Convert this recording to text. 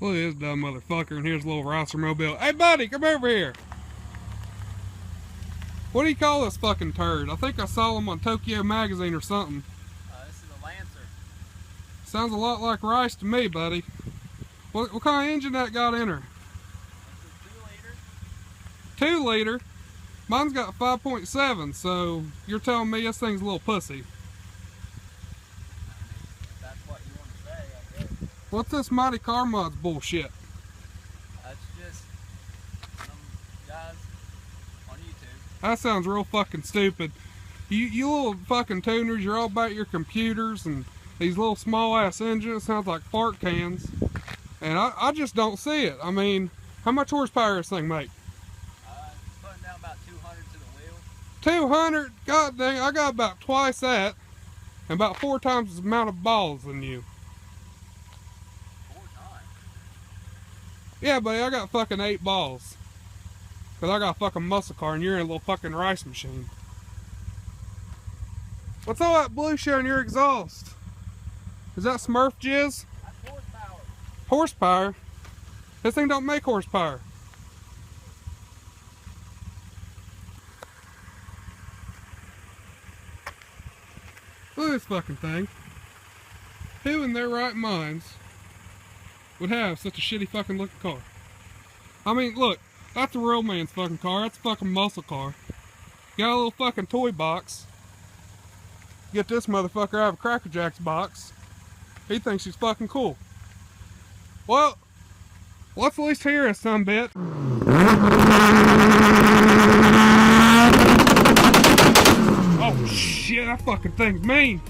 Look at this dumb motherfucker, and here's a little Ricer mobile. Hey buddy, come over here. What do you call this fucking turd? I think I saw him on Tokyo Magazine or something. This is a Lancer. Sounds a lot like rice to me, buddy. What kind of engine that got in her? It's a 2 liter. 2 liter? Mine's got 5.7, so you're telling me this thing's a little pussy. If that's what you want to say, I guess. What's this Mighty Car Mods bullshit? That's just some guys on YouTube. That sounds real fucking stupid. You little fucking tuners, you're all about your computers and these little small ass engines. Sounds like fart cans. And I just don't see it. I mean, how much horsepower does this thing make? It's putting down about 200 to the wheel. 200? God dang, I got about twice that. And about 4 times the amount of balls than you. 4 times? Yeah, buddy, I got fucking 8 balls. Cause I got a fucking muscle car and you're in a little fucking rice machine. What's all that blue shit in your exhaust? Is that Smurf jizz? That's horsepower. Horsepower? This thing don't make horsepower. Look at this fucking thing. Who in their right minds would have such a shitty fucking looking car? I mean, look, that's a real man's fucking car. That's a fucking muscle car. Got a little fucking toy box. Get this motherfucker out of a Cracker Jacks box. He thinks he's fucking cool. Well, let's at least hear us some bit. Oh shit, that fucking thing's mean.